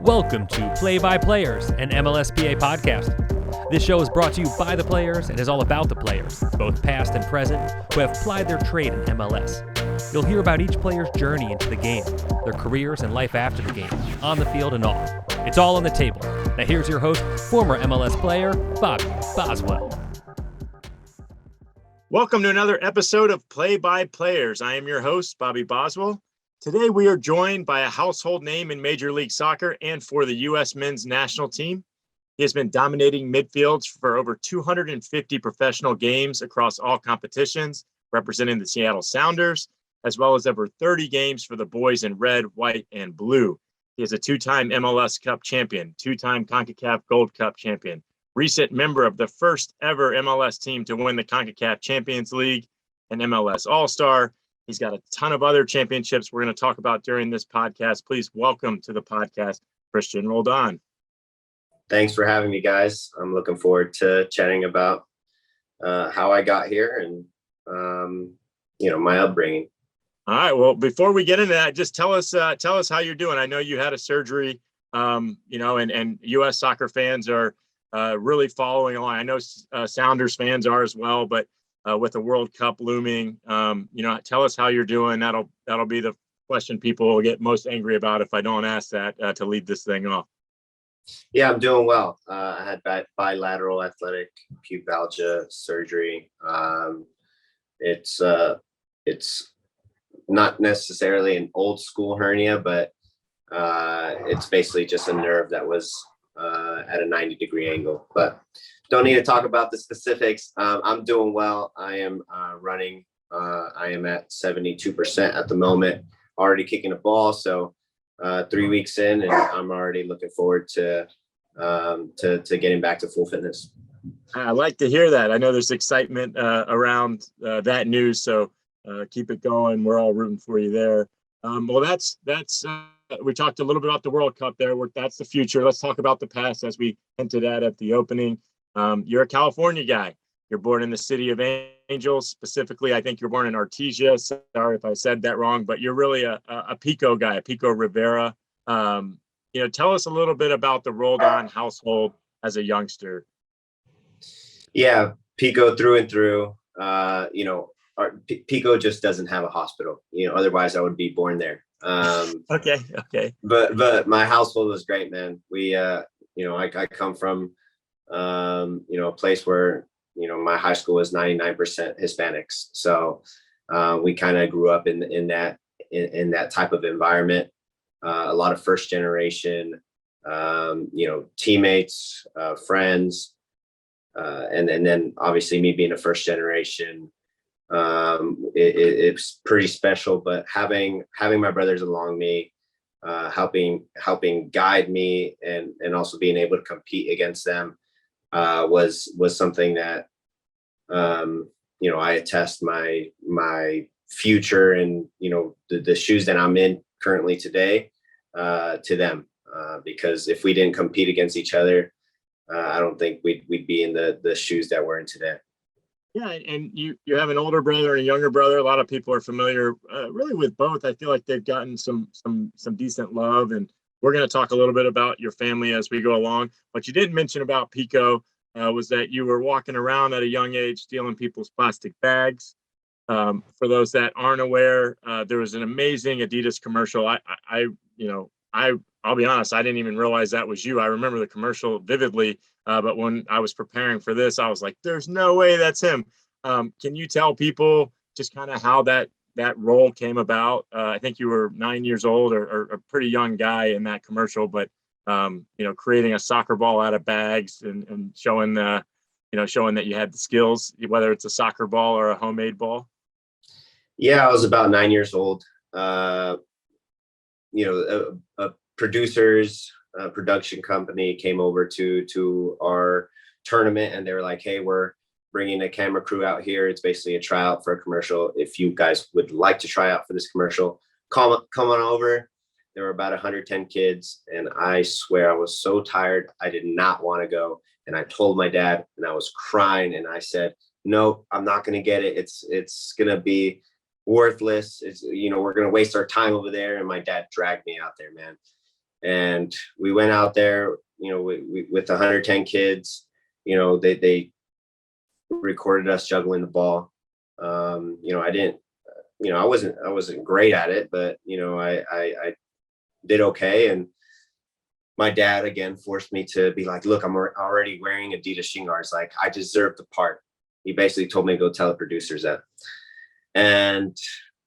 Welcome to Play by Players, an MLSPA podcast. This show is brought to you by the players and is all about the players, both past and present, who have plied their trade in MLS. You'll hear about each player's journey into the game, their careers and life after the game, on the field and off. It's all on the table. Now here's your host, former MLS player, Bobby Boswell. Welcome to another episode of Play by Players. I am your host, Bobby Boswell. Today we are joined by a household name in Major League Soccer and for the U.S. men's national team. He has been dominating midfields for over 250 professional games across all competitions, representing the Seattle Sounders, as well as over 30 games for the boys in red, white, and blue. He is a two-time MLS Cup champion, two-time CONCACAF Gold Cup champion, recent member of the first ever MLS team to win the CONCACAF Champions League and MLS All-Star. He's got a ton of other championships we're going to talk about during this podcast. Please welcome to the podcast, Cristian Roldan. Thanks for having me, guys. I'm looking forward to chatting about how I got here and, my upbringing. All right. Well, before we get into that, just tell us how you're doing. I know you had a surgery, and U.S. soccer fans are really following along. I know Sounders fans are as well, but with the World Cup looming, tell us how you're doing. That'll be the question people will get most angry about if I don't ask that to lead this thing off. Yeah, I'm doing well. I had bilateral athletic pubalgia surgery. It's not necessarily an old school hernia, but it's basically just a nerve that was at a 90-degree angle. But don't need to talk about the specifics. I'm doing well. I am running. I am at 72% at the moment, already kicking a ball. So 3 weeks in, and I'm already looking forward to getting back to full fitness. I like to hear that. I know there's excitement around that news. So keep it going. We're all rooting for you there. That's we talked a little bit about the World Cup there. That's the future. Let's talk about the past, as we hinted at the opening. You're a California guy. You're born in the city of Angels. Specifically, I think you're born in Artesia. Sorry if I said that wrong, but you're really a Pico guy, a Pico Rivera. Tell us a little bit about the Roldan household as a youngster. Yeah, Pico through and through. Pico just doesn't have a hospital. Otherwise I would be born there. Okay. But my household was great, man. We, I come from, a place where, my high school was 99% Hispanics. So we kind of grew up in that type of environment. A lot of first generation, teammates, friends, and then obviously me being a first generation. It's pretty special, but having my brothers along me, helping guide me and also being able to compete against them, was something that, I attest my future and, the shoes that I'm in currently today, to them, because if we didn't compete against each other, I don't think we'd be in the shoes that we're in today. Yeah, and you have an older brother and a younger brother. A lot of people are familiar really with both. I feel like they've gotten some decent love, and we're going to talk a little bit about your family as we go along. What you didn't mention about Pico was that you were walking around at a young age stealing people's plastic bags. For those that aren't aware, there was an amazing Adidas commercial. I'll be honest, I didn't even realize that was you. I remember the commercial vividly, but when I was preparing for this, I was like, there's no way that's him. Can you tell people just kind of how that role came about? I think you were 9 years old or a pretty young guy in that commercial, but, creating a soccer ball out of bags and showing that you had the skills, whether it's a soccer ball or a homemade ball. Yeah, I was about 9 years old. Producers, production company came over to our tournament, and they were like, hey, we're bringing a camera crew out here. It's basically a tryout for a commercial. If you guys would like to try out for this commercial, come on over. There were about 110 kids, and I swear I was so tired. I did not want to go. And I told my dad, and I was crying, and I said, no, I'm not going to get it. It's going to be worthless. We're going to waste our time over there. And my dad dragged me out there, man. And we went out there, with 110 kids. They recorded us juggling the ball. I wasn't great at it, but I did okay. And my dad again forced me to be like, look, I'm already wearing Adidas shin guards. Like, I deserve the part. He basically told me to go tell the producers that. And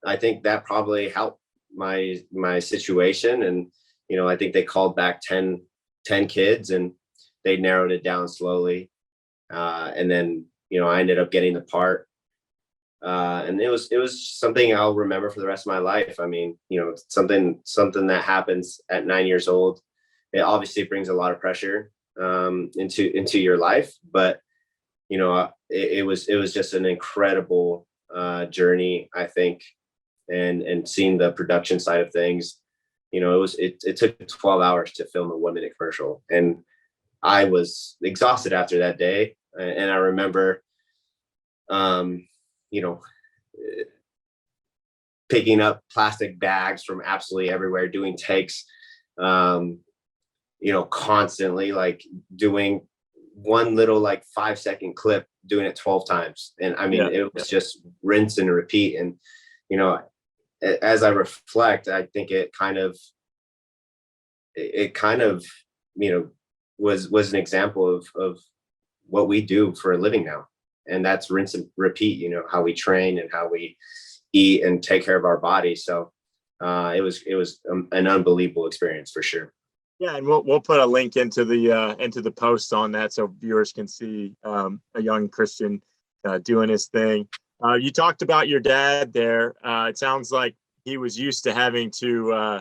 I think that probably helped my situation. And, I think they called back 10 kids, and they narrowed it down slowly. And then, I ended up getting the part. And it was something I'll remember for the rest of my life. I mean, something that happens at 9 years old. It obviously brings a lot of pressure into your life, but it was just an incredible journey, I think, and seeing the production side of things. It took 12 hours to film a 1 minute commercial, and I was exhausted after that day. And I remember, picking up plastic bags from absolutely everywhere, doing takes, constantly, like doing one little like 5-second clip, doing it 12 times. And I mean, it was just rinse and repeat. And, as I reflect, I think it kind of, was an example of what we do for a living now. And that's rinse and repeat, how we train and how we eat and take care of our body. So it was an unbelievable experience for sure. Yeah, and we'll put a link into the post on that so viewers can see a young Cristian doing his thing. You talked about your dad there. It sounds like he was used to having to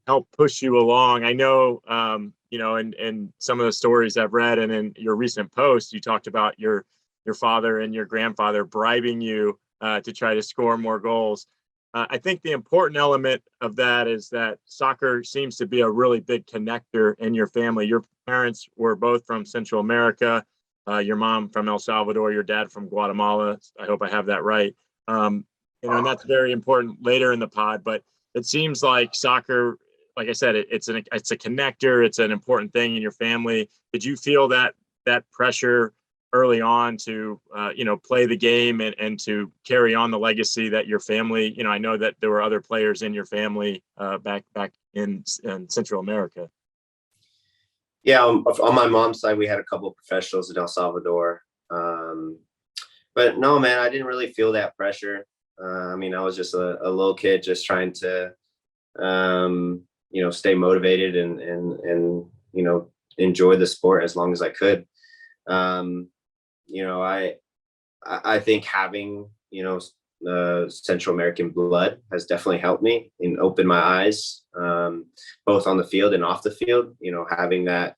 help push you along. I know, and some of the stories I've read, and in your recent post, you talked about your father and your grandfather bribing you to try to score more goals. I think the important element of that is that soccer seems to be a really big connector in your family. Your parents were both from Central America, your mom from El Salvador, your dad from Guatemala. I hope I have that right. And that's very important later in the pod, but it seems like soccer, like I said, it's a connector. It's an important thing in your family. Did you feel that pressure early on to, play the game and to carry on the legacy that your family, I know that there were other players in your family back in Central America. Yeah. On my mom's side, we had a couple of professionals in El Salvador. But no, man, I didn't really feel that pressure. I was just a little kid just trying to, stay motivated and enjoy the sport as long as I could. I think having, Central American blood has definitely helped me and opened my eyes, both on the field and off the field, having that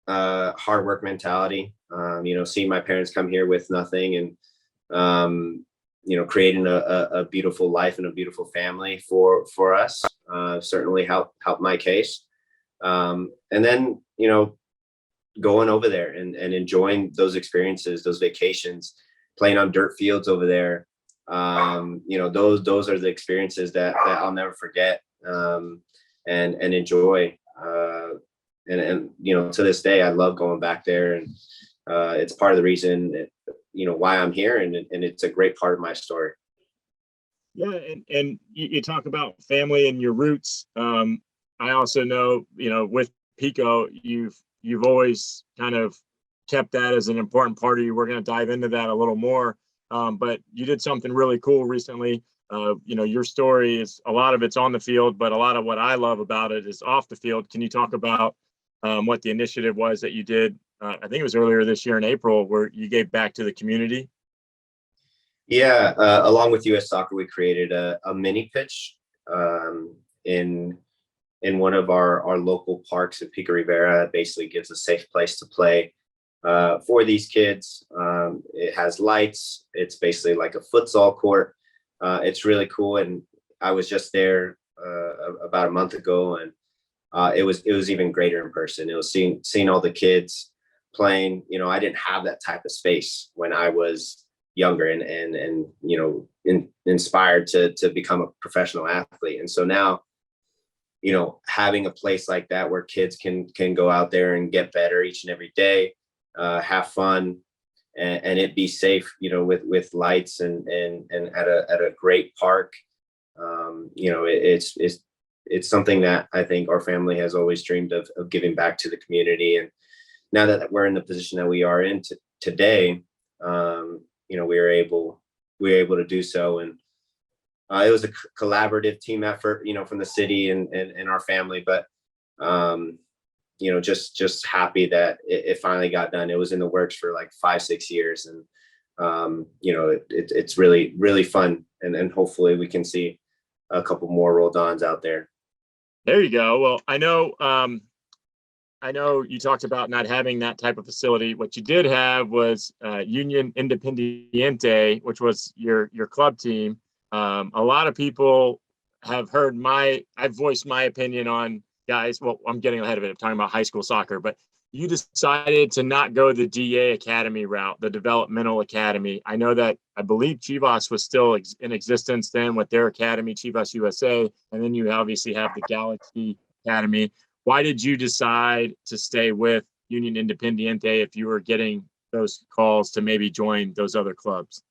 hard work mentality, seeing my parents come here with nothing and, creating a beautiful life and a beautiful family for us, certainly helped my case. And then, going over there and enjoying those experiences, those vacations, playing on dirt fields over there. Those are the experiences that I'll never forget, and enjoy. And to this day, I love going back there, and it's part of the reason, why I'm here, and it's a great part of my story. Yeah, and you talk about family and your roots. I also know, with Pico, you've always kind of kept that as an important part of you. We're going to dive into that a little more. But you did something really cool recently. Your story is, a lot of it's on the field, but a lot of what I love about it is off the field. Can you talk about what the initiative was that you did? I think it was earlier this year in April, where you gave back to the community. Yeah. Along with US Soccer, we created a mini pitch in one of our local parks at Pico Rivera. It basically gives a safe place to play for these kids. It has lights. It's basically like a futsal court. It's really cool. And I was just there about a month ago, and it was even greater in person. It was seeing all the kids playing. I didn't have that type of space when I was younger and inspired to become a professional athlete. And so now, having a place like that where kids can go out there and get better each and every day, have fun, and it be safe, with lights and at a great park. It's something that I think our family has always dreamed of giving back to the community. And now that we're in the position that we are in today, we were able to do so. And it was a collaborative team effort, from the city and our family, but just happy that it finally got done. It was in the works for like 5-6 years, and it's really, really fun, and hopefully we can see a couple more Roldans out there. There you go. Well, I know you talked about not having that type of facility. What you did have was Union Independiente, which was your club team. A lot of people have heard I've voiced my opinion on guys. Well, I'm getting ahead of it. I'm talking about high school soccer, but you decided to not go the DA Academy route, the developmental academy. I know that I believe Chivas was still in existence then with their academy, Chivas USA. And then you obviously have the Galaxy Academy. Why did you decide to stay with Union Independiente if you were getting those calls to maybe join those other clubs?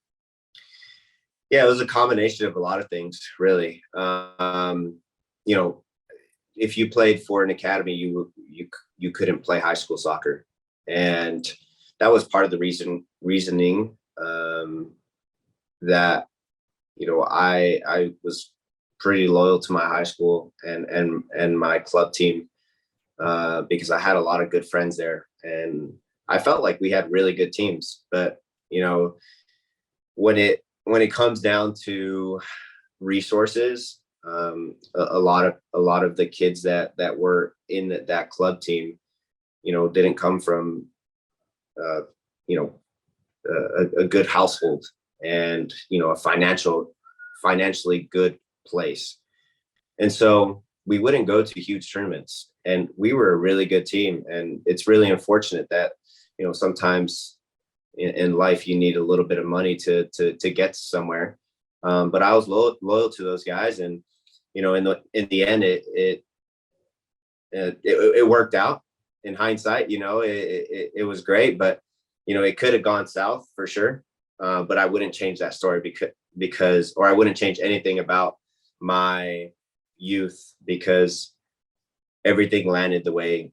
Yeah, it was a combination of a lot of things, really. If you played for an academy, you couldn't play high school soccer, and that was part of the reasoning that I was pretty loyal to my high school and my club team, because I had a lot of good friends there, and I felt like we had really good teams. But when it comes down to resources, a lot of the kids that were in that club team, didn't come from a good household and a financially good place. And so we wouldn't go to huge tournaments, and we were a really good team. And it's really unfortunate that sometimes in life you need a little bit of money to get somewhere. But I was loyal to those guys, and in the end, it worked out. In hindsight, it was great, but it could have gone south for sure. But I wouldn't change that story because I wouldn't change anything about my youth, because everything landed the way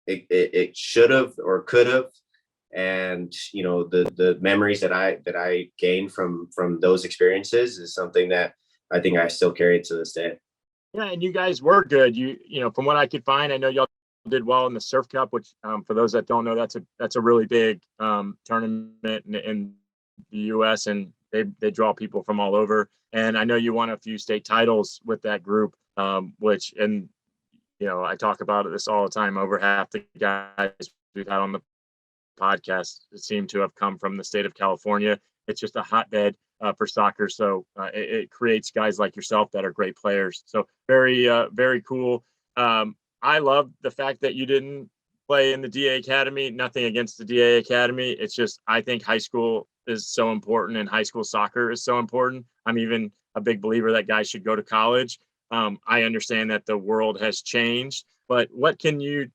it should have or could have. And the memories that I gained from those experiences is something that I think I still carry to this day. Yeah, and you guys were good. From what I could find, I know y'all did well in the Surf Cup, which for those that don't know, that's a really big tournament in the U.S. and they draw people from all over. And I know you won a few state titles with that group, which I talk about this all the time. Over half the guys we've had on the podcast seem to have come from the state of California. It's just a hotbed for soccer, so it creates guys like yourself that are great players. So very, very cool. I love the fact that you didn't play in the DA Academy. Nothing against the DA Academy. It's just I think high school is so important, and high school soccer is so important. I'm even a big believer that guys should go to college. I understand that the world has changed, but what can we're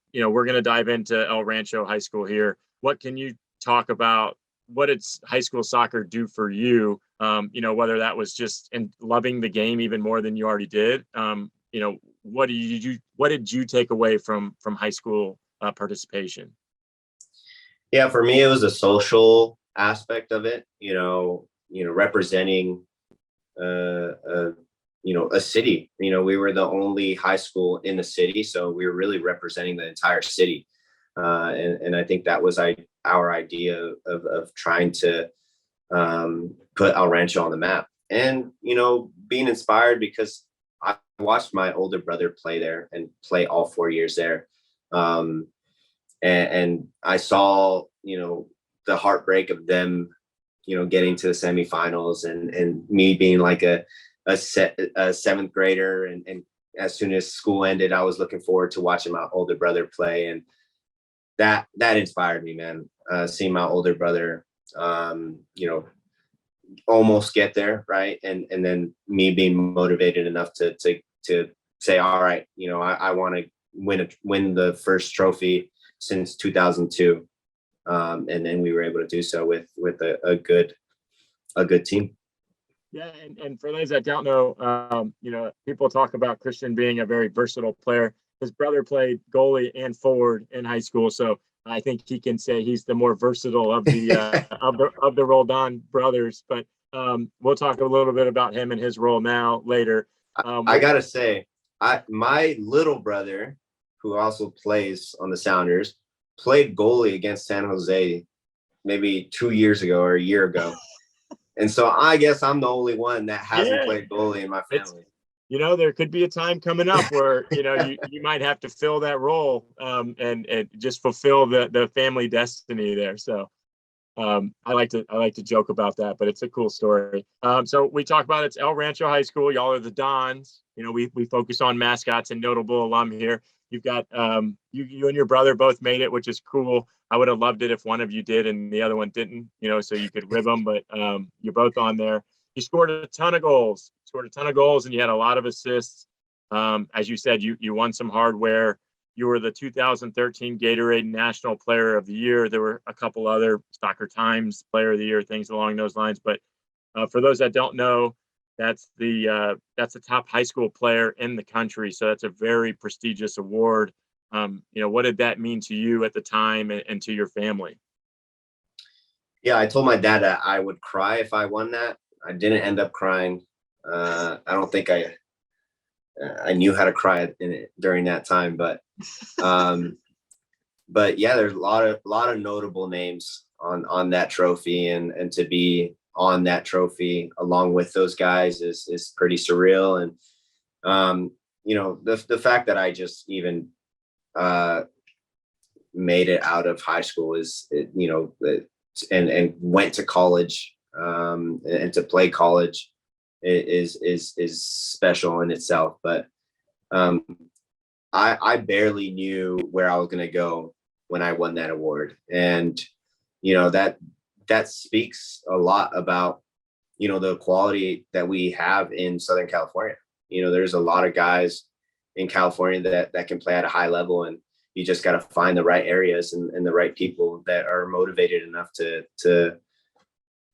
going to dive into El Rancho High School here. What can you talk about? What did high school soccer do for you? Whether that was just in loving the game even more than you already did. What did you take away from high school participation? Yeah, for me, it was a social aspect of it. Representing a city. We were the only high school in the city, so we were really representing the entire city. And I think that was our idea of trying to put El Rancho on the map. And, being inspired because I watched my older brother play there and play all 4 years there. And I saw, the heartbreak of them, getting to the semifinals and me being like a seventh grader. And as soon as school ended, I was looking forward to watching my older brother play. And that inspired me, man. Seeing my older brother, almost get there, right, and then me being motivated enough to say, all right, I want to win the first trophy since 2002. And then we were able to do so with a good team. Yeah, and for those that don't know, people talk about Cristian being a very versatile player. His brother played goalie and forward in high school, so I think he can say he's the more versatile of the of the Roldan brothers. But we'll talk a little bit about him and his role now later. I gotta say, my little brother, who also plays on the Sounders, played goalie against San Jose maybe 2 years ago or a year ago. And so I guess I'm the only one that hasn't played goalie in my family. There could be a time coming up where, you might have to fill that role and just fulfill the family destiny there. So I like to joke about that, but it's a cool story. So we talk about it's El Rancho High School. Y'all are the Dons. We focus on mascots and notable alum here. You've got you and your brother both made it, which is cool. I would have loved it if one of you did and the other one didn't, so you could rib them, but you're both on there. You scored a ton of goals, and you had a lot of assists. As you said, you won some hardware. You were the 2013 Gatorade National Player of the Year. There were a couple other Soccer Times Player of the Year, things along those lines. But for those that don't know, that's the top high school player in the country. So that's a very prestigious award. What did that mean to you at the time and to your family? Yeah, I told my dad that I would cry if I won that. I didn't end up crying. I don't think I knew how to cry during that time, but yeah, there's a lot of notable names on that trophy, and to be on that trophy along with those guys is pretty surreal. And the fact that I just even made it out of high school and went to college and to play college is special in itself. But I barely knew where I was going to go when I won that award. And, that speaks a lot about, the quality that we have in Southern California. There's a lot of guys in California that can play at a high level, and you just got to find the right areas and the right people that are motivated enough to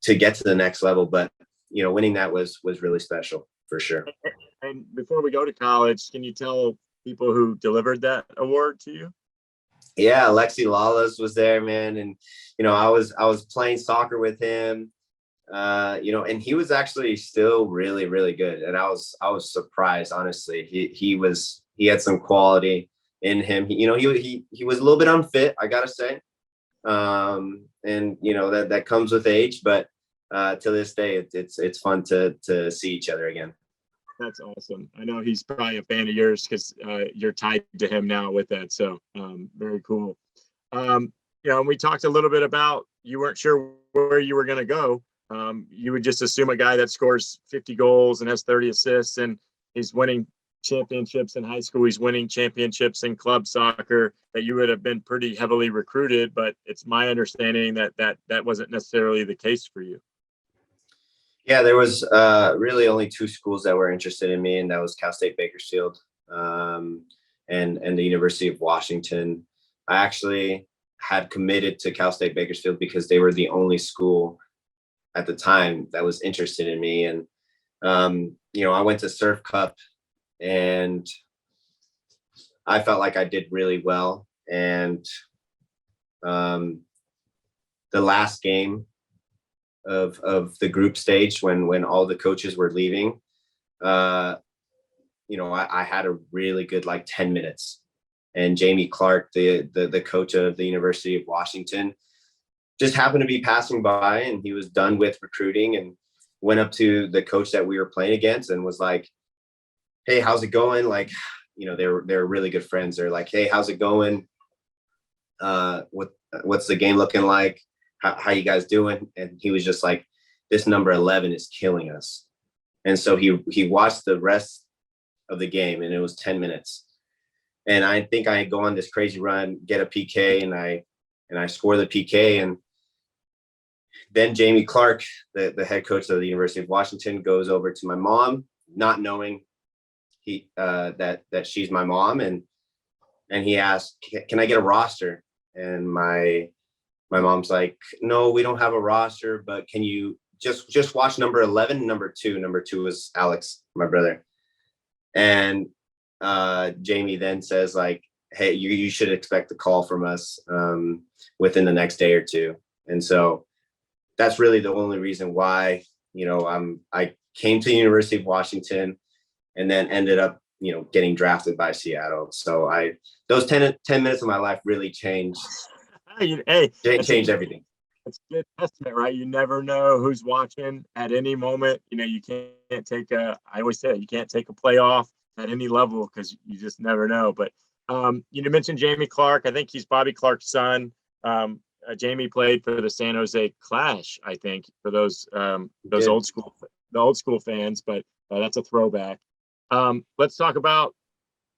get to the next level. But, winning that was really special for sure. And before we go to college, can you tell people who delivered that award to you? Yeah, Alexi Lawless was there, man. And, I was playing soccer with him, and he was actually still really, really good. And I was surprised, honestly. He had some quality in him. He was a little bit unfit, I gotta say. And, that comes with age, but to this day, it's fun to see each other again. That's awesome. I know he's probably a fan of yours because you're tied to him now with that. So very cool. And we talked a little bit about you weren't sure where you were going to go. You would just assume a guy that scores 50 goals and has 30 assists, and he's winning championships in high school. He's winning championships in club soccer, that you would have been pretty heavily recruited. But it's my understanding that wasn't necessarily the case for you. Yeah, there was really only two schools that were interested in me, and that was Cal State Bakersfield and the University of Washington. I actually had committed to Cal State Bakersfield because they were the only school at the time that was interested in me. And, I went to Surf Cup, and I felt like I did really well. And the last game of the group stage, when all the coaches were leaving, I had a really good 10 minutes, and Jamie Clark, the coach of the University of Washington, just happened to be passing by, and he was done with recruiting and went up to the coach that we were playing against and was like, "Hey, how's it going?" They're really good friends. They're like, "Hey, how's it going? What's the game looking like? How you guys doing?" And he was just like, "This number 11 is killing us." And so he watched the rest of the game, and it was 10 minutes. And I think I go on this crazy run, get a PK, and I score the PK. And then Jamie Clark, the head coach of the University of Washington, goes over to my mom, not knowing that she's my mom, and he asked, can I get a roster? And my mom's like, no, we don't have a roster, but can you just watch number 11, number 2. Number 2 was Alex, my brother. And Jamie then says, like, hey, you should expect a call from us within the next day or two. And so that's really the only reason why, I came to the University of Washington and then ended up, getting drafted by Seattle. So those 10 minutes of my life really changed everything. It's a good testament, right? You never know who's watching at any moment. You can't take I always say you can't take a play off at any level because you just never know. But you mentioned Jamie Clark. I think he's Bobby Clark's son. Jamie played for the San Jose Clash, I think, for those old school fans. But that's a throwback. Let's talk about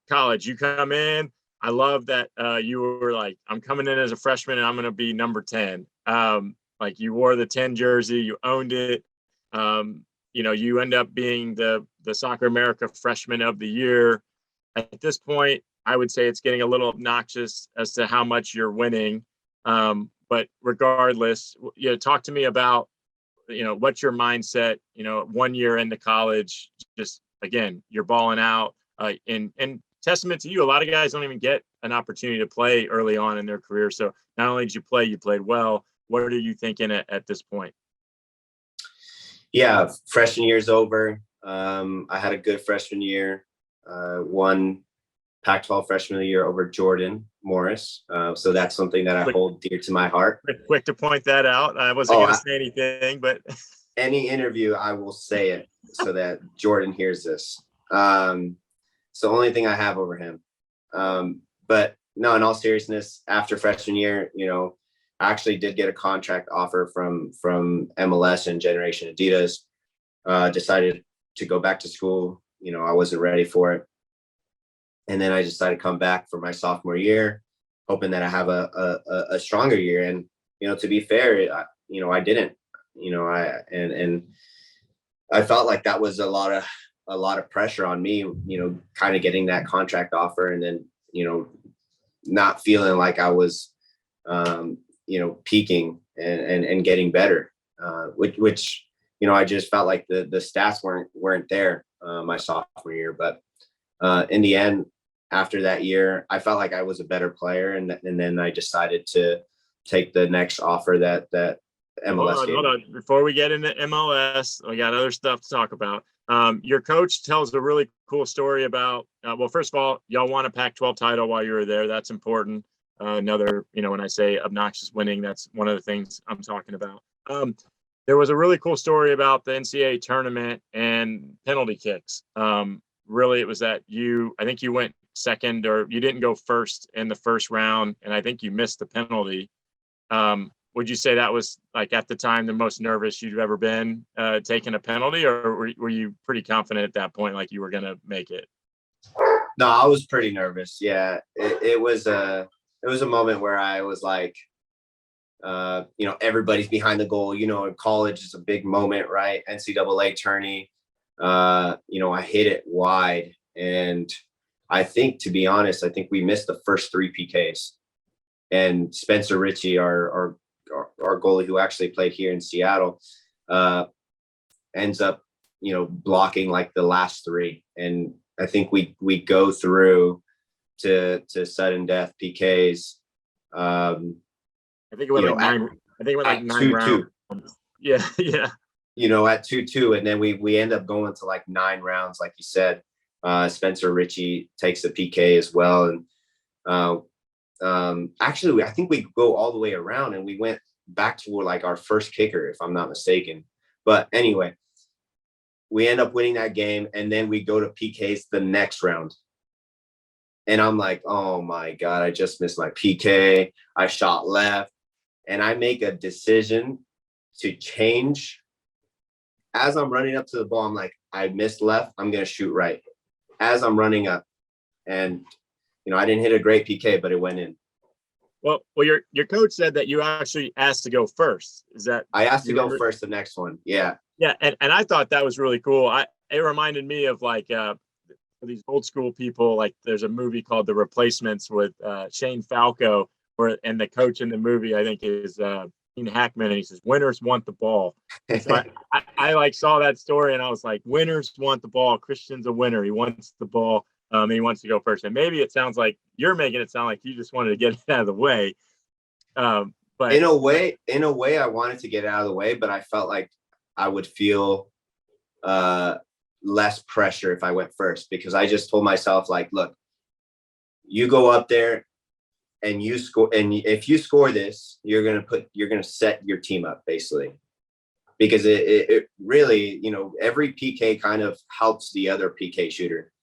college. You come in. I love that you were like, I'm coming in as a freshman and I'm going to be number 10. Like you wore the 10 jersey, you owned it. You end up being the Soccer America Freshman of the Year. At this point, I would say it's getting a little obnoxious as to how much you're winning. But regardless, talk to me about, what's your mindset, 1 year into college, just again, you're balling out and testament to you. A lot of guys don't even get an opportunity to play early on in their career. So not only did you play, you played well. What are you thinking at this point? Yeah, freshman year's over. I had a good freshman year. Won Pac-12 Freshman of the Year over Jordan Morris. So that's something that I hold dear to my heart. Quick to point that out. I wasn't going to say anything, but any interview I will say it so that Jordan hears this. It's the only thing I have over him. But no, in all seriousness, after freshman year, I actually did get a contract offer from MLS and Generation Adidas. Decided to go back to school. I wasn't ready for it. And then I decided to come back for my sophomore year, hoping that I have a stronger year. And, to be fair, I didn't, and I felt like that was a lot of pressure on me, kind of getting that contract offer and then, not feeling like I was, peaking and getting better, which, I just felt like the stats weren't there my sophomore year. But in the end, after that year, I felt like I was a better player. And then I decided to take the next offer that MLS gave. Hold on. Before we get into MLS, we got other stuff to talk about. Your coach tells a really cool story about, well, first of all, y'all won a Pac-12 title while you were there. That's important. Another, when I say obnoxious winning, that's one of the things I'm talking about. There was a really cool story about the NCAA tournament and penalty kicks. Really, it was that I think you went second, or you didn't go first in the first round, and I think you missed the penalty. Would you say that was, like, at the time, the most nervous you've ever been taking a penalty, or were you pretty confident at that point, like you were going to make it? No, I was pretty nervous. Yeah, it was a moment where I was like, everybody's behind the goal. In college, it's a big moment, right? NCAA tourney. I hit it wide, and I think, to be honest, we missed the first 3 PKs. And Spencer Ritchie, our goalie who actually played here in Seattle, ends up, blocking like the last 3. And I think we go through to sudden death PKs. I think it went like 9 rounds. Yeah. At 2-2, and then we end up going to like 9 rounds, like you said. Spencer Ritchie takes the PK as well, and actually, I think we go all the way around, and we went back to like our first kicker, if I'm not mistaken. But anyway, we end up winning that game, and then we go to PKs the next round. And I'm like, oh my God, I just missed my PK. I shot left, and I make a decision to change. As I'm running up to the ball, I'm like, I missed left. I'm going to shoot right. As I'm running up, and, I didn't hit a great PK, but it went in. Well, your coach said that you actually asked to go first. Is that? I asked to go first the next one. Yeah. Yeah. And I thought that was really cool. It reminded me of like, for these old school people, like there's a movie called The Replacements with Shane Falco, and the coach in the movie, I think, is Gene Hackman, and he says, "Winners want the ball." So I like saw that story, and I was like, "Winners want the ball. Christian's a winner. He wants the ball, and he wants to go first." And maybe it sounds like you're making it sound like you just wanted to get it out of the way. But in a way, I wanted to get it out of the way, but I felt like I would feel less pressure if I went first, because I just told myself, like, look, you go up there and you score, and if you score this, you're gonna set your team up, basically, because it really, every PK kind of helps the other PK shooter.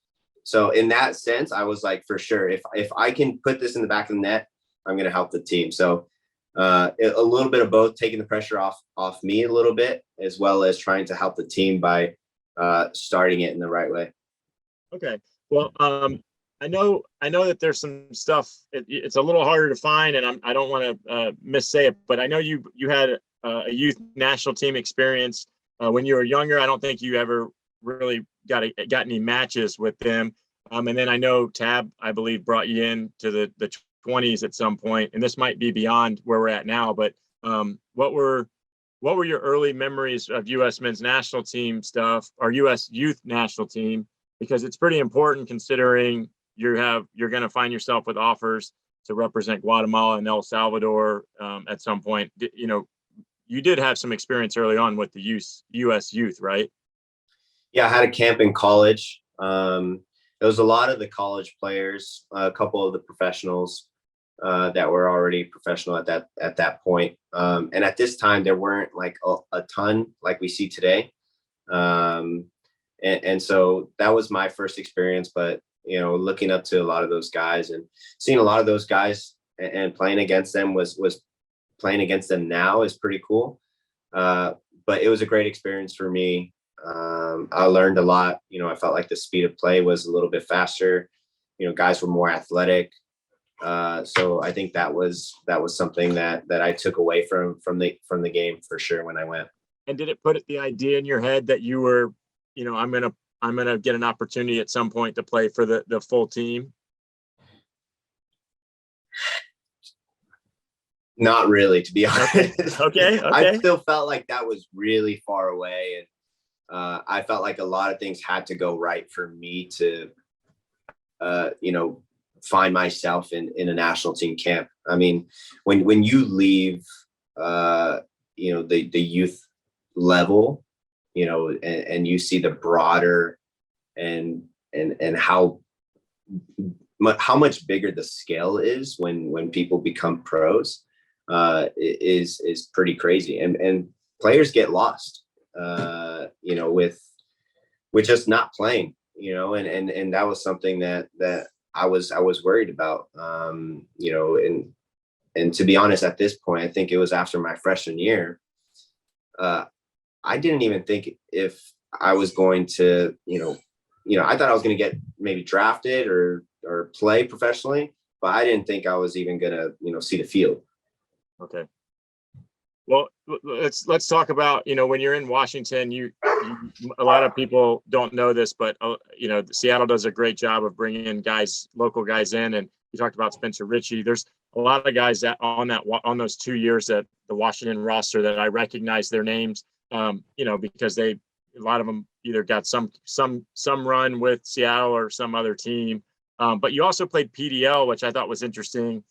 So in that sense, I was like, for sure, if I can put this in the back of the net, I'm gonna help the team. So a little bit of both, taking the pressure off me a little bit, as well as trying to help the team by starting it in the right way. Okay. Well, I know that there's some stuff. It's a little harder to find, and I don't want to missay it, but I know you had a youth national team experience when you were younger. I don't think you ever really got any matches with them. And then I know Tab, I believe, brought you in to the 20s at some point, and this might be beyond where we're at now. But what were your early memories of U.S. men's national team stuff, or U.S. youth national team? Because it's pretty important, considering you're going to find yourself with offers to represent Guatemala and El Salvador at some point. You did have some experience early on with the U.S. youth, right? Yeah, I had a camp in college. It was a lot of the college players, a couple of the professionals that were already professional at that point. And at this time, there weren't like a ton like we see today. And so that was my first experience. But, looking up to a lot of those guys and seeing a lot of those guys and playing against them was playing against them now is pretty cool. But it was a great experience for me. I learned a lot. I felt like the speed of play was a little bit faster. Guys were more athletic. So I think that was something that I took away from the game for sure when I went. And did it put the idea in your head that you were, I'm gonna get an opportunity at some point to play for the full team? Not really, to be honest. Okay. I still felt like that was really far away, and I felt like a lot of things had to go right for me to, find myself in a national team camp. I mean, when you leave, the youth level, and you see the broader and how much bigger the scale is when people become pros, is pretty crazy, and players get lost, with just not playing, and that was something that I was worried about, and to be honest, at this point, I think it was after my freshman year, I didn't even think if I was going to, I thought I was going to get maybe drafted or play professionally, but I didn't think I was even going to, see the field. Okay. Well, let's talk about, when you're in Washington, you a lot of people don't know this, but Seattle does a great job of bringing in local guys in, and you talked about Spencer Ritchie. There's a lot of guys that on those 2 years at the Washington roster that I recognize their names, because a lot of them either got some run with Seattle or some other team. But you also played PDL, which I thought was interesting.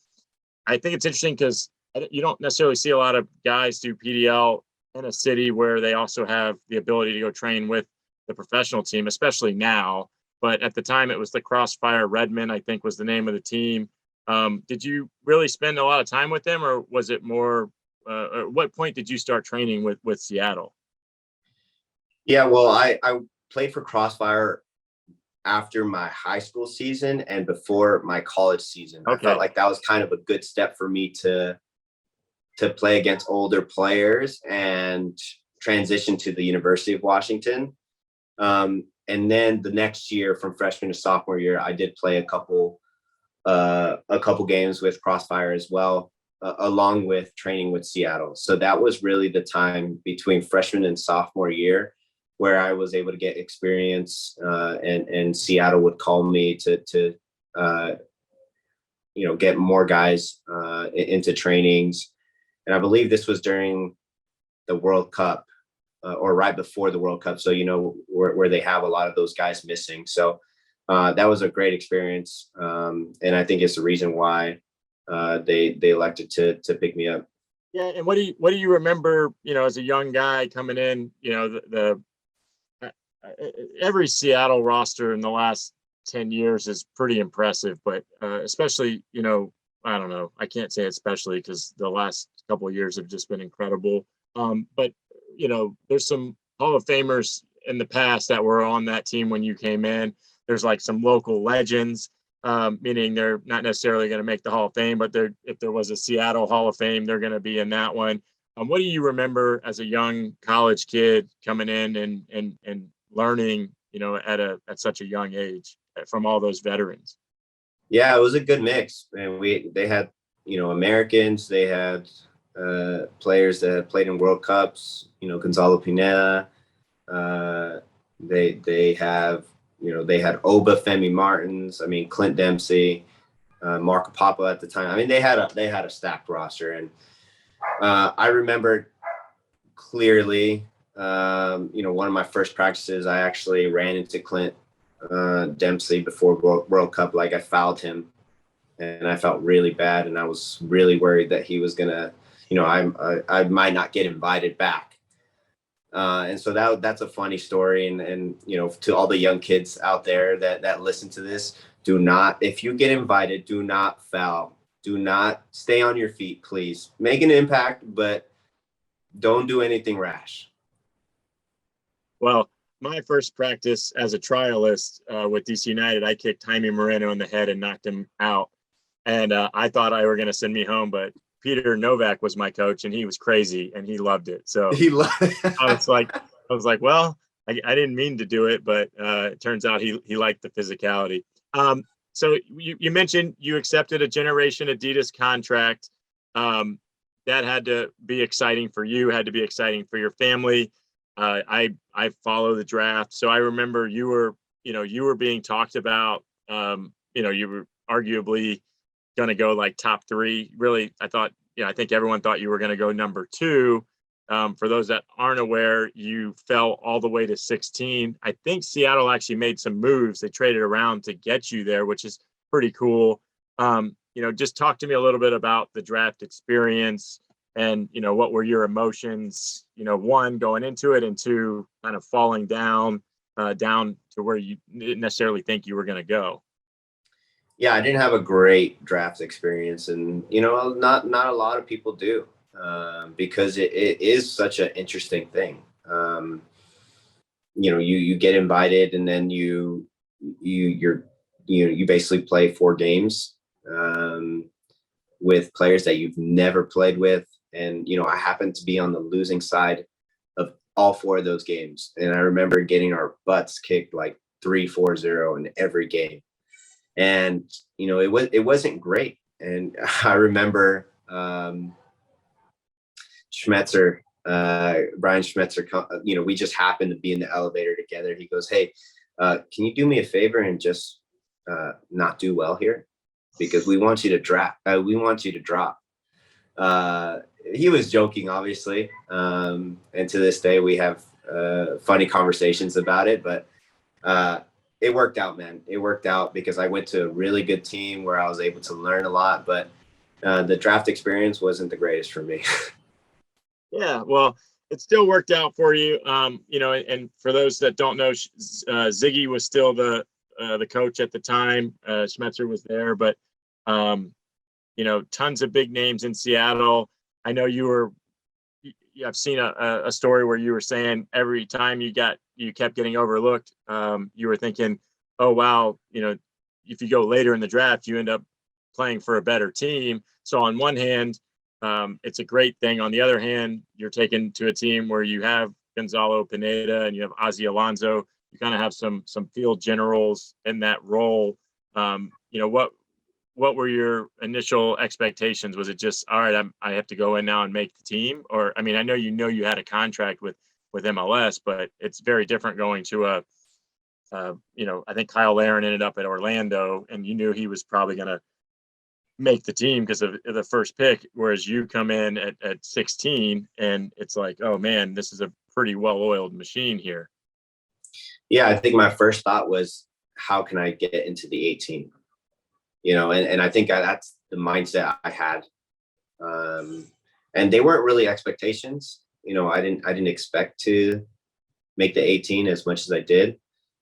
I think it's interesting because you don't necessarily see a lot of guys do PDL in a city where they also have the ability to go train with the professional team, especially now. But at the time, it was the Crossfire Redmond, I think, was the name of the team. Did you really spend a lot of time with them, or was it more? At what point did you start training with Seattle? Yeah, well, I played for Crossfire after my high school season and before my college season. Okay. I felt like that was kind of a good step for me to play against older players and transition to the University of Washington. And then the next year, from freshman to sophomore year, I did play a couple games with Crossfire as well, along with training with Seattle. So that was really the time between freshman and sophomore year where I was able to get experience, and Seattle would call me to get more guys into trainings. And I believe this was during the World Cup, or right before the World Cup. So, where they have a lot of those guys missing. So that was a great experience. And I think it's the reason why they elected to pick me up. Yeah. And what do you remember, as a young guy coming in, every Seattle roster in the last 10 years is pretty impressive, but especially, I don't know, I can't say especially because the last couple of years have just been incredible. But, there's some Hall of Famers in the past that were on that team when you came in. There's like some local legends, meaning they're not necessarily going to make the Hall of Fame, but if there was a Seattle Hall of Fame, they're going to be in that one. What do you remember as a young college kid coming in and learning, at such a young age from all those veterans? Yeah, it was a good mix, and they had, Americans, they had players that had played in World Cups, Gonzalo Pineda. They have, they had Oba Femi Martins. I mean, Clint Dempsey, Marco Papa at the time. I mean, they had a stacked roster, and I remember clearly, one of my first practices, I actually ran into Clint Dempsey before World Cup. Like, I fouled him, and I felt really bad, and I was really worried that he was gonna, I might not get invited back. And so that's a funny story. And to all the young kids out there that listen to this, if you get invited, do not foul. Do not stay on your feet, please. Make an impact, but don't do anything rash. Well, my first practice as a trialist with DC United, I kicked Jaime Moreno in the head and knocked him out. And I thought I were going to send me home, but Peter Novak was my coach, and he was crazy, and he loved it. So I was like, well, I didn't mean to do it, but it turns out he liked the physicality. So you mentioned you accepted a Generation Adidas contract. That had to be exciting for you, had to be exciting for your family. I follow the draft, so I remember you were being talked about. You were arguably going to go like top 3. Really, I think everyone thought you were going to go number 2. For those that aren't aware, you fell all the way to 16. I think Seattle actually made some moves. They traded around to get you there, which is pretty cool. Just talk to me a little bit about the draft experience and, what were your emotions, 1, going into it, and 2, kind of falling down to where you didn't necessarily think you were going to go. Yeah, I didn't have a great draft experience, and not a lot of people do, because it is such an interesting thing. You get invited, and then you basically play 4 games with players that you've never played with, and I happened to be on the losing side of all 4 of those games, and I remember getting our butts kicked like 3-4-0 in every game. And, it wasn't great. And I remember Schmetzer, Brian Schmetzer, we just happened to be in the elevator together. He goes, "Hey, can you do me a favor and just not do well here? Because we want you to drop. He was joking, obviously. And to this day, we have funny conversations about it. But it worked out, man. It worked out because I went to a really good team where I was able to learn a lot, but the draft experience wasn't the greatest for me. Yeah, well, it still worked out for you. And for those that don't know, Ziggy was still the coach at the time. Schmetzer was there, but tons of big names in Seattle. I know I've seen a story where you were saying every time you kept getting overlooked, you were thinking, oh, wow, if you go later in the draft, you end up playing for a better team. So on one hand, it's a great thing. On the other hand, you're taken to a team where you have Gonzalo Pineda and you have Ozzie Alonso. You kind of have some field generals in that role. What were your initial expectations? Was it just, all right, I have to go in now and make the team? Or, I mean, I know you had a contract with with MLS, but it's very different going to I think Kyle Larin ended up at Orlando, and you knew he was probably going to make the team because of the first pick, whereas you come in at 16 and it's like, oh man, this is a pretty well-oiled machine here. Yeah, I think my first thought was, how can I get into the 18? And I think that's the mindset I had. And they weren't really expectations. I didn't expect to make the 18 as much as I did,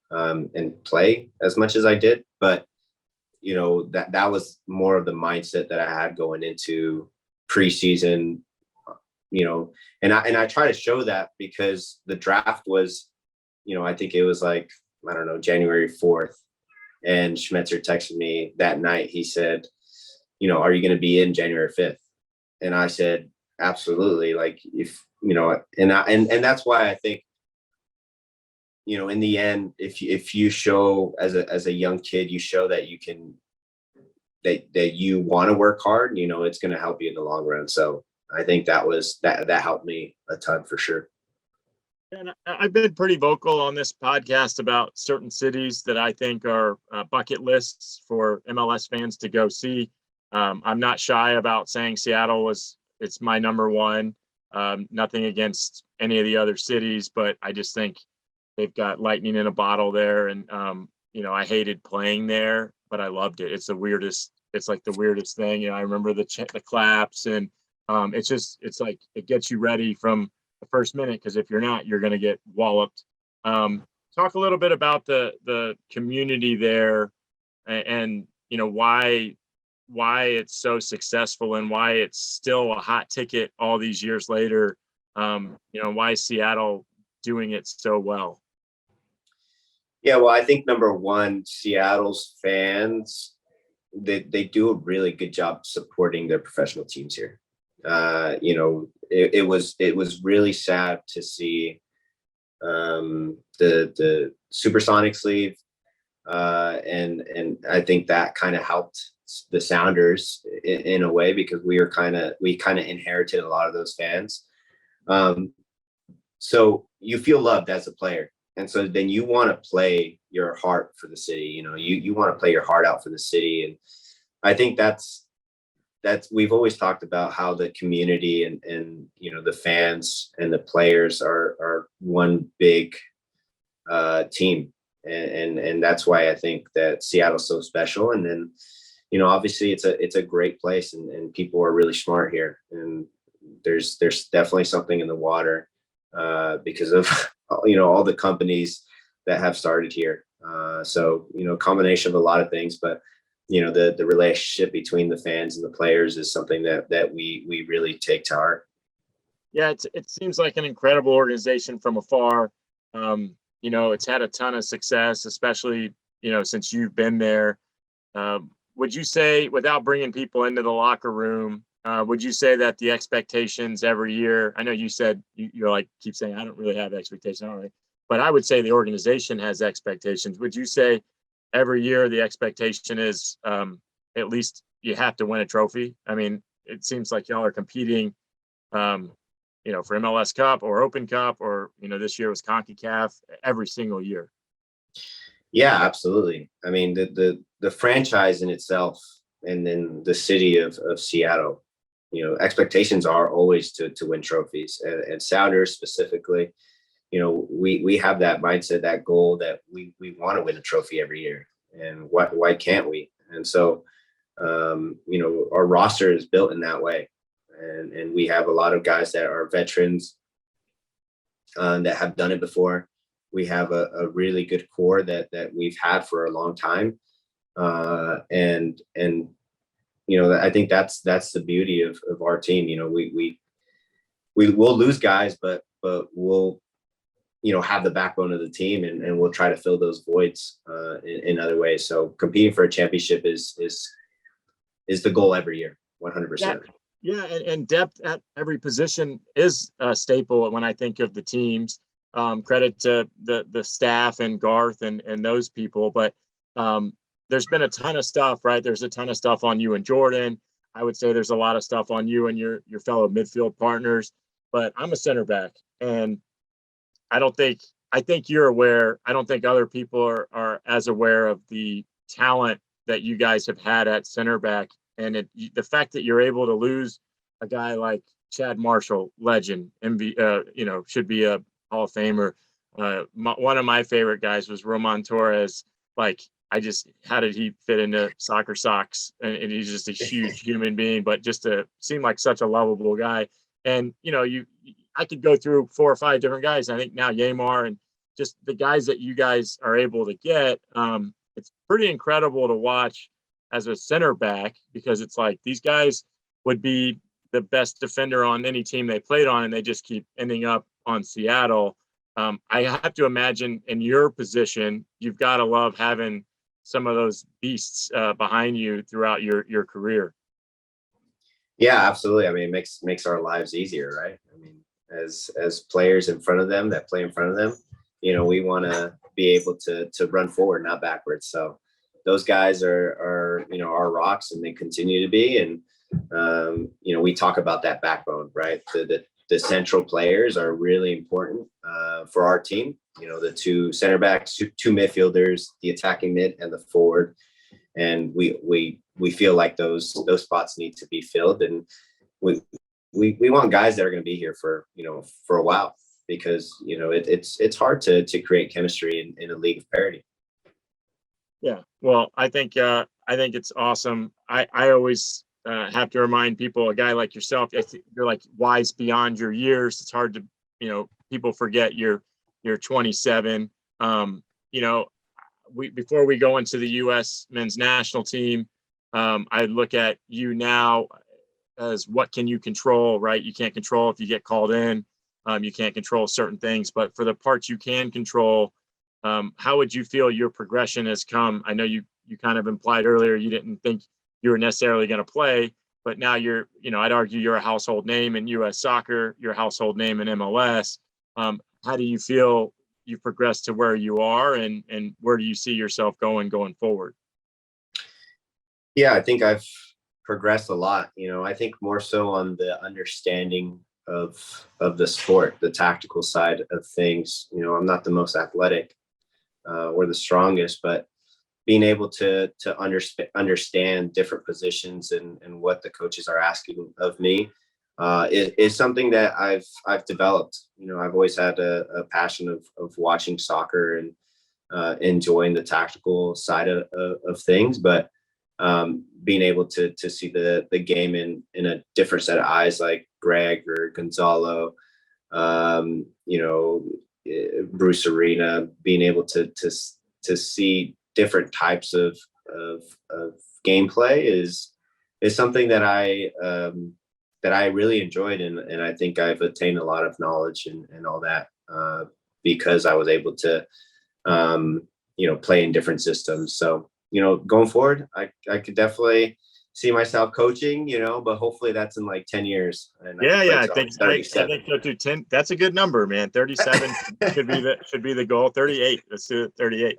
and play as much as I did. But that was more of the mindset that I had going into preseason, and I try to show that because the draft was, I think it was like, I don't know, January 4th. And Schmetzer texted me that night. He said, are you going to be in January 5th? And I said, absolutely. Like, if, and that's why I think, in the end, if you show as a young kid, you show that you can, that you want to work hard, it's going to help you in the long run. So I think that helped me a ton for sure. And I've been pretty vocal on this podcast about certain cities that I think are bucket lists for MLS fans to go see. I'm not shy about saying Seattle it's my number one. Nothing against any of the other cities, but I just think they've got lightning in a bottle there. And, I hated playing there, but I loved it. It's like the weirdest thing. I remember the claps, and it's like, it gets you ready from the first minute, because if you're not, you're going to get walloped. Talk a little bit about the community there, and why it's so successful and why it's still a hot ticket all these years later. Why is Seattle doing it so well? Yeah, well, I think number one, Seattle's fans, they do a really good job supporting their professional teams here. It was really sad to see the Supersonics leave, and I think that kind of helped the Sounders in a way, because we kind of inherited a lot of those fans. So you feel loved as a player, and so then you want to play your heart for the city. You want to play your heart out for the city, and I think that's we've always talked about how the community and the fans and the players are one big team, and that's why I think that Seattle's so special. And then obviously it's a great place, and people are really smart here, and there's definitely something in the water because of all the companies that have started here. So combination of a lot of things, but the relationship between the fans and the players is something that we really take to heart. Yeah, it seems like an incredible organization from afar. It's had a ton of success, especially since you've been there. Would you say, without bringing people into the locker room, would you say that the expectations every year? I know you said you're like, keep saying I don't really have expectations, all right, but I would say the organization has expectations. Would you say every year the expectation is at least you have to win a trophy? I mean, it seems like y'all are competing, for MLS Cup or Open Cup, or this year was CONCACAF every single year. Yeah, absolutely. I mean, the franchise in itself, and then the city of Seattle, expectations are always to win trophies, and Sounders specifically. We have that mindset, that goal that we want to win a trophy every year, and why can't we? And so, our roster is built in that way, and we have a lot of guys that are veterans that have done it before. We have a really good core that we've had for a long time, and I think that's the beauty of our team. We will lose guys, but we'll have the backbone of the team, and we'll try to fill those voids in other ways. So competing for a championship is the goal every year, 100%. Yeah, and depth at every position is a staple when I think of the teams. Credit to the staff and Garth and those people, but there's been a ton of stuff, right? There's a ton of stuff on you and Jordan. I would say there's a lot of stuff on you and your fellow midfield partners, but I'm a center back, and I think you're aware. I don't think other people are as aware of the talent that you guys have had at center back. And the fact that you're able to lose a guy like Chad Marshall, legend, should be a Hall of Famer. One of my favorite guys was Roman Torres. Like, how did he fit into soccer socks? And he's just a huge human being, but seemed like such a lovable guy. And, I could go through 4 or 5 different guys. I think now Yamar and just the guys that you guys are able to get. It's pretty incredible to watch as a center back, because it's like these guys would be the best defender on any team they played on, and they just keep ending up on Seattle. I have to imagine in your position, you've got to love having some of those beasts behind you throughout your career. Yeah, absolutely. I mean, it makes our lives easier, right? I mean, as players in front of them that play in front of them, we want to be able to run forward, not backwards. So those guys are our rocks, and they continue to be. And we talk about that backbone, right? The central players are really important for our team. The 2 center backs, 2 midfielders, the attacking mid, and the forward. And we feel like those spots need to be filled, and we want guys that are going to be here for a while, because it's hard to create chemistry in a league of parity. Yeah, well, I think it's awesome. I always have to remind people, a guy like yourself, I think you're like wise beyond your years. It's hard to, people forget you're 27. Before we go into the U.S. men's national team, I look at you now as what can you control, right? You can't control if you get called in. You can't control certain things, but for the parts you can control, how would you feel your progression has come? I know you kind of implied earlier you didn't think you were necessarily going to play, but now I'd argue you're a household name in U.S. soccer, you're a household name in MLS. How do you feel you've progressed to where you are, and where do you see yourself going forward? Yeah, I think I've progressed a lot. I think more so on the understanding of the sport, the tactical side of things. I'm not the most athletic or the strongest, but being able to understand different positions and what the coaches are asking of me is something that I've developed. I've always had a passion of watching soccer and enjoying the tactical side of things, but being able to see the game in a different set of eyes, like Greg or Gonzalo, Bruce Arena, being able to see different types of gameplay is something that I really enjoyed, and I think I've attained a lot of knowledge and all that because I was able to play in different systems. So going forward, I could definitely see myself coaching, but hopefully that's in like 10 years. And I think so too. 10, that's a good number, man. 37 should be the goal. 38. Let's do it. 38.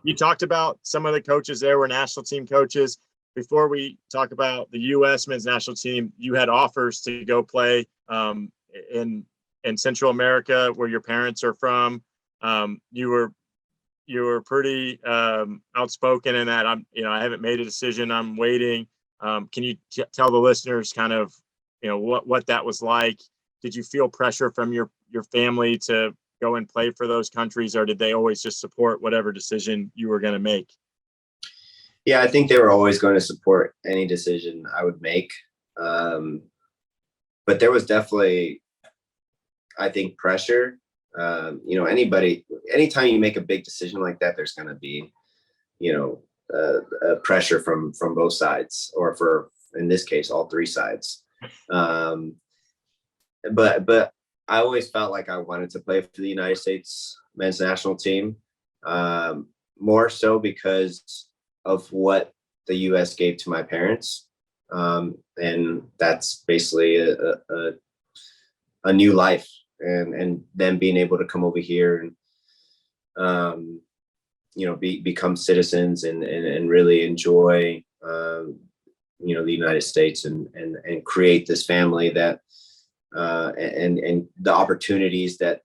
You talked about some of the coaches there were national team coaches. Before we talk about the U.S. men's national team, you had offers to go play in Central America, where your parents are from. You were pretty outspoken in that. I haven't made a decision. I'm waiting. Can you tell the listeners kind of, what that was like? Did you feel pressure from your family to go and play for those countries, or did they always just support whatever decision you were going to make? Yeah, I think they were always going to support any decision I would make. But there was definitely, I think, pressure. Anytime you make a big decision like that, there's going to be, pressure from both sides, or for, in this case, all 3 sides. But I always felt like I wanted to play for the United States men's national team, more so because of what the U.S. gave to my parents. And that's basically a new life, and then being able to come over here and, become citizens and really enjoy, the United States and create this family that, and the opportunities that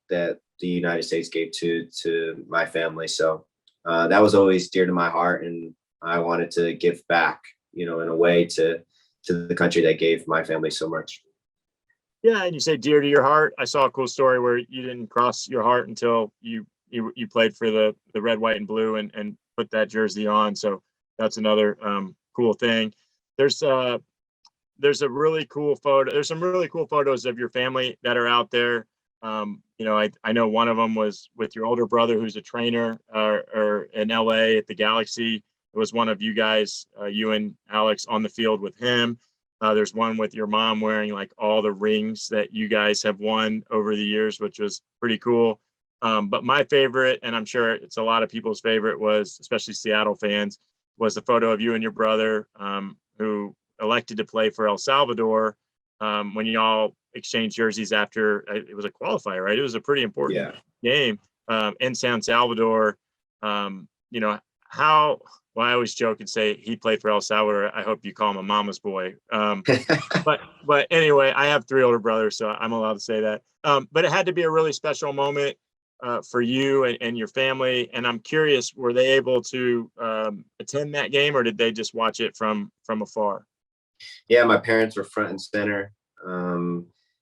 the United States gave to my family. So that was always dear to my heart, and I wanted to give back, in a way to the country that gave my family so much. Yeah, and you say dear to your heart. I saw a cool story where you didn't cross your heart until you played for the red, white, and blue and put that jersey on. So that's another cool thing. There's a really cool photo. There's some really cool photos of your family that are out there. I know one of them was with your older brother, who's a trainer or in LA at the Galaxy. It was one of you guys, you and Alex, on the field with him. There's one with your mom wearing like all the rings that you guys have won over the years, which was pretty cool. But my favorite, and I'm sure it's a lot of people's favorite, was, especially Seattle fans, was the photo of you and your brother, who elected to play for El Salvador, when you all exchanged jerseys after it was a qualifier, right? It was a pretty important game in San Salvador. Well, I always joke and say he played for El Salvador. I hope you call him a mama's boy. But anyway, I have 3 older brothers, so I'm allowed to say that. But it had to be a really special moment for you and your family. And I'm curious, were they able to attend that game, or did they just watch it from afar? Yeah, my parents were front and center.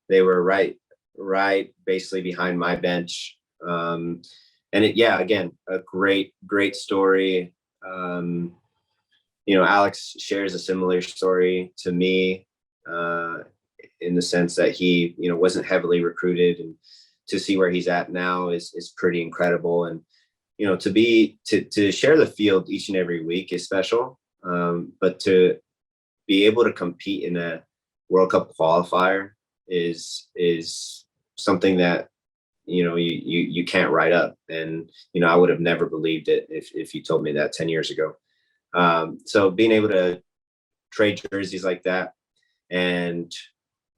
They were right basically behind my bench. And again, a great story. Alex shares a similar story to me, in the sense that he, wasn't heavily recruited, and to see where he's at now is pretty incredible. And, to share the field each and every week is special. But to be able to compete in a World Cup qualifier is something that, you can't write up. And, I would have never believed it if you told me that 10 years ago. So being able to trade jerseys like that and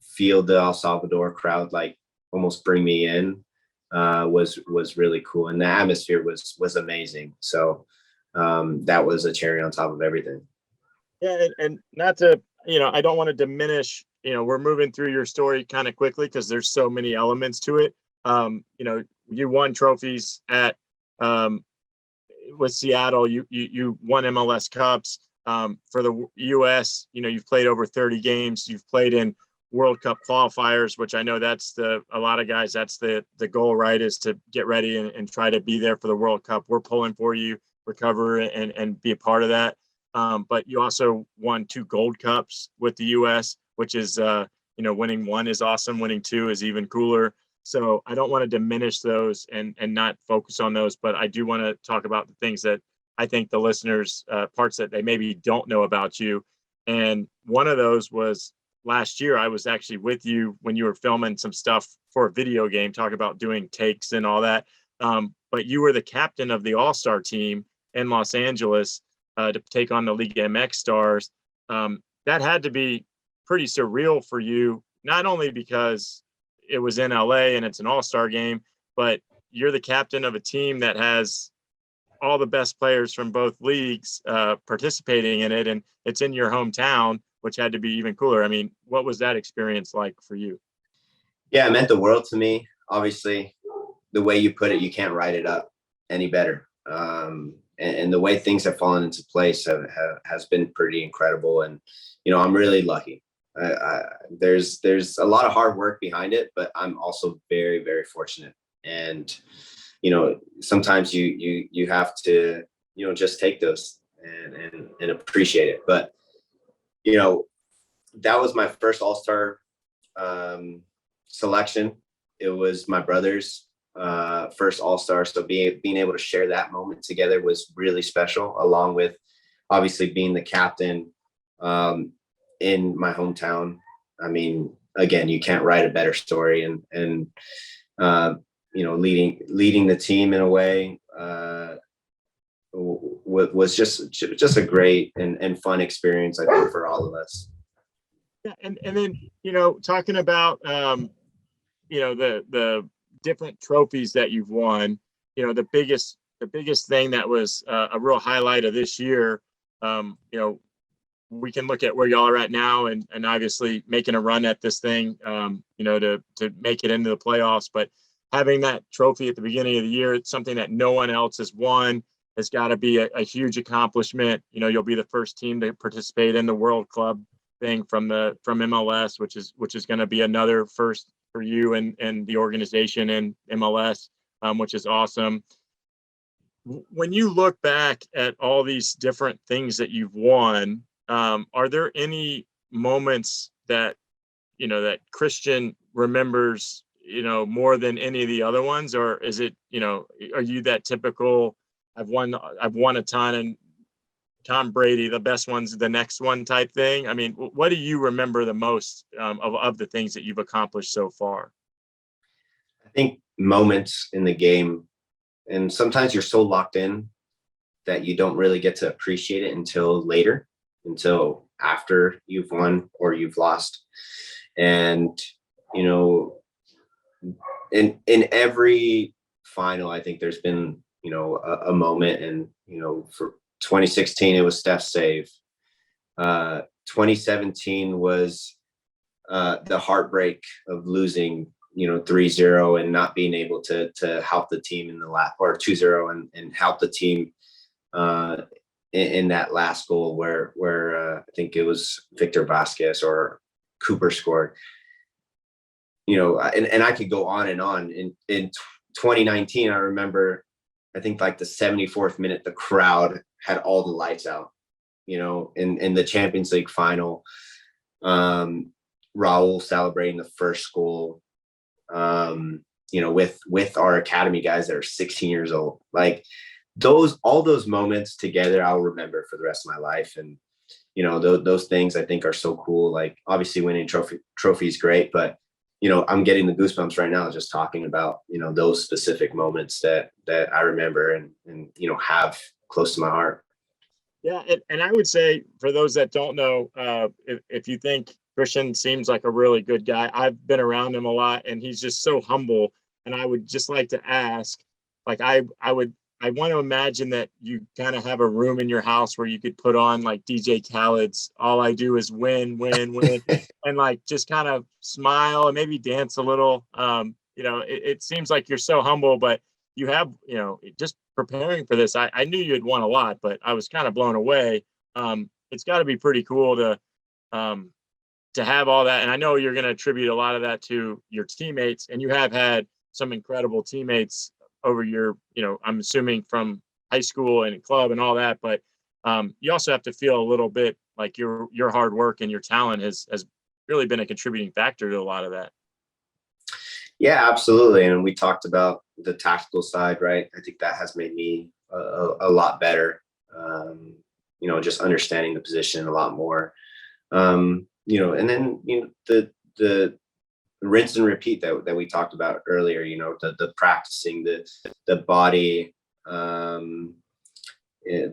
feel the El Salvador crowd like almost bring me in was really cool. And the atmosphere was amazing. So that was a cherry on top of everything. Yeah, and not to, I don't want to diminish, we're moving through your story kind of quickly because there's so many elements to it. You won trophies at with Seattle. You won MLS Cups. For the US, you've played over 30 games. You've played in World Cup qualifiers, which I know that's a lot of guys, that's the goal, right? Is to get ready and try to be there for the World Cup. We're pulling for you, recover and be a part of that. But you also won 2 gold cups with the US, which is, winning 1 is awesome. Winning 2 is even cooler. So I don't want to diminish those and not focus on those, but I do want to talk about the things that I think the listeners, parts that they maybe don't know about you. And one of those was last year, I was actually with you when you were filming some stuff for a video game, talking about doing takes and all that. But you were the captain of the All-Star team in Los Angeles to take on the League MX Stars. That had to be pretty surreal for you, not only because it was in LA and it's an All-Star game, but you're the captain of a team that has all the best players from both leagues participating in it, and it's in your hometown, which had to be even cooler. I mean, what was that experience like for you? Yeah, it meant the world to me. Obviously, the way you put it, you can't write it up any better. And the way things have fallen into place has been pretty incredible. And, I'm really lucky. There's a lot of hard work behind it, but I'm also very, very fortunate. And, sometimes you have to, just take those and appreciate it. But, that was my first All-Star selection. It was my brother's first All-Star. So being able to share that moment together was really special, along with obviously being the captain in my hometown. I mean, again, you can't write a better story, and leading the team in a way was just a great and fun experience, I think, for all of us. Yeah, and then talking about the different trophies that you've won, the biggest thing that was a real highlight of this year. We can look at where y'all are at now, and obviously making a run at this thing, to make it into the playoffs. But having that trophy at the beginning of the year, it's something that no one else has won. Has got to be a huge accomplishment. You know, you'll be the first team to participate in the World Club thing from MLS, which is going to be another first for you and the organization in MLS, which is awesome. When you look back at all these different things that you've won, are there any moments that, you know, that Cristian remembers, you know, more than any of the other ones? Or is it, you know, are you that typical, I've won a ton, and Tom Brady, the best one's the next one type thing? I mean, what do you remember the most of the things that you've accomplished so far? I think moments in the game, and sometimes you're so locked in that you don't really get to appreciate it until later, until after you've won or you've lost. And, you know, in every final, I think there's been, you know, a moment. And, you know, for 2016, it was Steph's save. 2017 was the heartbreak of losing, you know, 3-0 and not being able to help the team in the last, or 2-0 and help the team in that last goal where I think it was Victor Vasquez or Cooper scored. You know, and I could go on and on. In 2019, I remember, I think like the 74th minute, the crowd had all the lights out, you know, in the Champions League final. Raul celebrating the first goal, you know, with our academy guys that are 16 years old. Like all those moments together, I'll remember for the rest of my life. And, you know, those things I think are so cool. Like obviously winning trophy is great, but, you know, I'm getting the goosebumps right now just talking about, you know, those specific moments that I remember and, you know, have close to my heart. Yeah. And I would say, for those that don't know, if you think Cristian seems like a really good guy, I've been around him a lot, and he's just so humble. And I would just like to ask, like, I want to imagine that you kind of have a room in your house where you could put on like DJ Khaled's "All I Do Is Win, Win, Win," and like just kind of smile and maybe dance a little. You know, it seems like you're so humble, but you have, you know, just preparing for this, I knew you had won a lot, but I was kind of blown away. It's got to be pretty cool to have all that. And I know you're going to attribute a lot of that to your teammates, and you have had some incredible teammates over your, you know, I'm assuming from high school and club and all that, but you also have to feel a little bit like your hard work and your talent has really been a contributing factor to a lot of that. Yeah, absolutely. And we talked about the tactical side, right? I think that has made me a lot better. You know, just understanding the position a lot more. You know, and then, you know, the rinse and repeat that we talked about earlier, you know, the practicing the body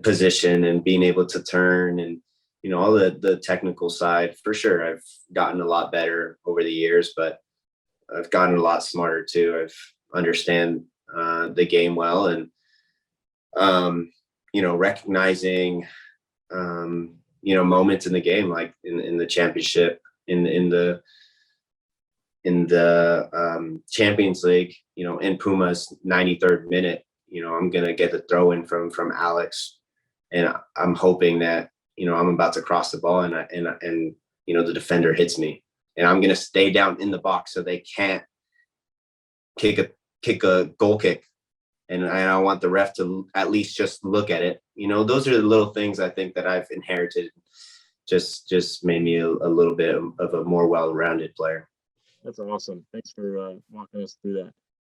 position and being able to turn, and, you know, all the technical side. For sure, I've gotten a lot better over the years, but I've gotten a lot smarter too. I've understand the game well, and you know, recognizing you know, moments in the game, like in the championship, in the Champions League, you know, in Puma's 93rd minute, you know, I'm gonna get the throw in from Alex, and I'm hoping that, you know, I'm about to cross the ball, and you know, the defender hits me, and I'm gonna stay down in the box so they can't kick a goal kick, and I want the ref to at least just look at it. You know, those are the little things I think that I've inherited. Just made me a little bit of a more well-rounded player. That's awesome. Thanks for walking us through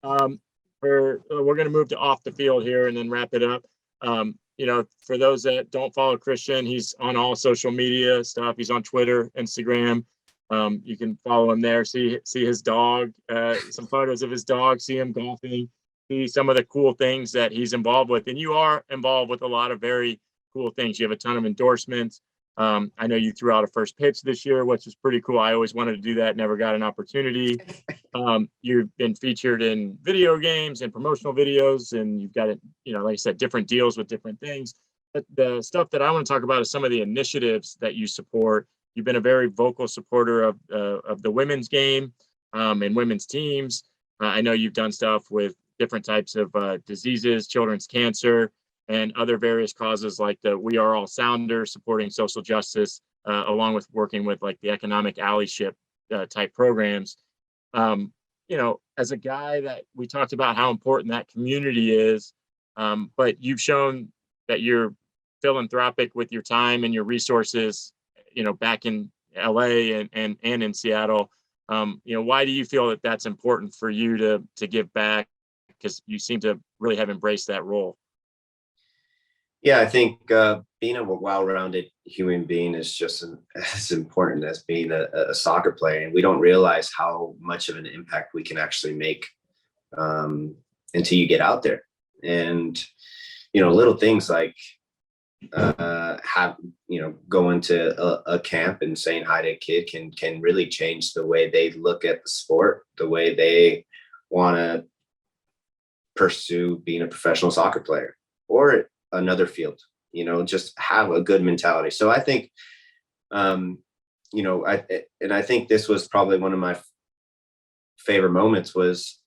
that. We're going to move to off the field here and then wrap it up. You know, for those that don't follow Cristian, he's on all social media stuff. He's on Twitter, Instagram. You can follow him there. See his dog, some photos of his dog. See him golfing. See some of the cool things that he's involved with. And you are involved with a lot of very cool things. You have a ton of endorsements. I know you threw out a first pitch this year, which is pretty cool. I always wanted to do that, never got an opportunity. You've been featured in video games and promotional videos, and you've got, you know, like I said, different deals with different things. But the stuff that I want to talk about is some of the initiatives that you support. You've been a very vocal supporter of the women's game and women's teams. I know you've done stuff with different types of diseases, children's cancer, and other various causes like the We Are All Sounder, supporting social justice, along with working with like the economic allyship type programs. As a guy that we talked about how important that community is, but you've shown that you're philanthropic with your time and your resources, back in LA and in Seattle. Why do you feel that that's important for you to give back? Because you seem to really have embraced that role. Yeah, I think being a well-rounded human being is just as important as being a soccer player. And we don't realize how much of an impact we can actually make until you get out there. And, little things like going to a camp and saying hi to a kid can really change the way they look at the sport, the way they want to pursue being a professional soccer player or another field, just have a good mentality. So I think, I think this was probably one of my favorite moments was,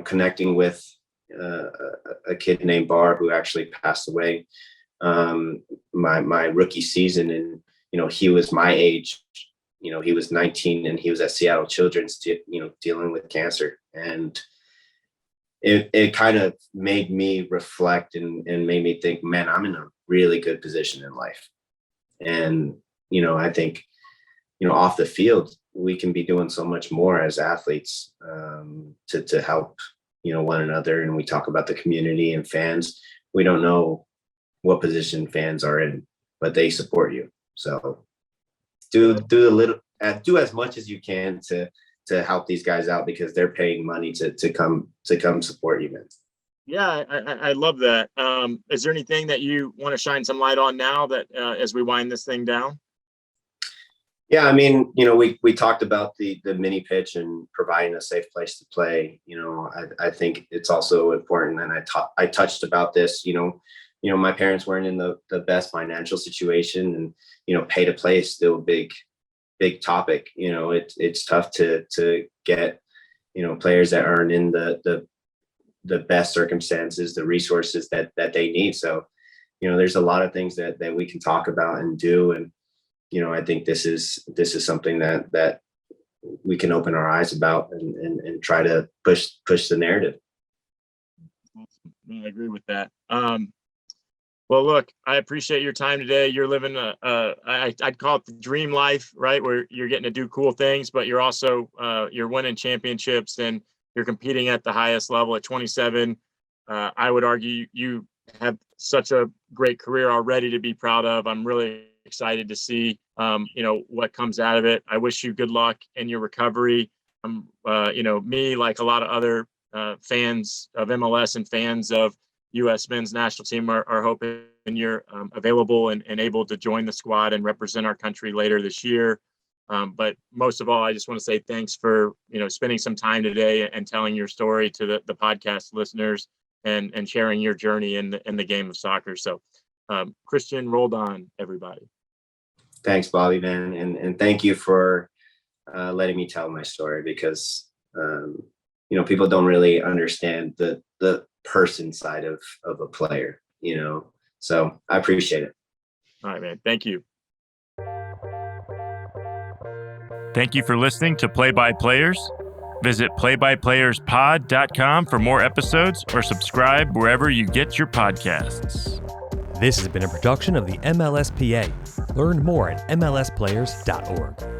connecting with a kid named Bar who actually passed away my rookie season. And, he was my age, he was 19 and he was at Seattle Children's, dealing with cancer. And it kind of made me reflect and made me think, man, I'm in a really good position in life. And, I think, off the field, we can be doing so much more as athletes to help, one another. And we talk about the community and fans. We don't know what position fans are in, but they support you. So do as much as you can to help these guys out, because they're paying money to come support you, man. Yeah, I love that. Is there anything that you want to shine some light on now that as we wind this thing down? Yeah, I mean, we talked about the mini pitch and providing a safe place to play. I think it's also important, and I touched about this. My parents weren't in the best financial situation, and pay to play is still a big topic. It's tough to get players that aren't in the best circumstances, the resources that they need. So there's a lot of things that we can talk about and do. And I think this is something that we can open our eyes about and try to push the narrative. I agree with that. Well, look, I appreciate your time today. You're living I'd call it the dream life, right? Where you're getting to do cool things, but you're also you're winning championships and you're competing at the highest level at 27. I would argue you have such a great career already to be proud of. I'm really excited to see what comes out of it. I wish you good luck in your recovery. Me, like a lot of other fans of MLS and fans of U.S. men's national team are hoping you're available and able to join the squad and represent our country later this year. But most of all, I just want to say thanks for spending some time today and telling your story to the podcast listeners and sharing your journey in the game of soccer. So Cristian Roldan, everybody. Thanks, Bobby, man, and thank you for letting me tell my story, because people don't really understand the person side of a player, so I appreciate it. All right, man. Thank you. Thank you for listening to Play by Players. Visit playbyplayerspod.com for more episodes or subscribe wherever you get your podcasts. This has been a production of the MLSPA. Learn more at mlsplayers.org.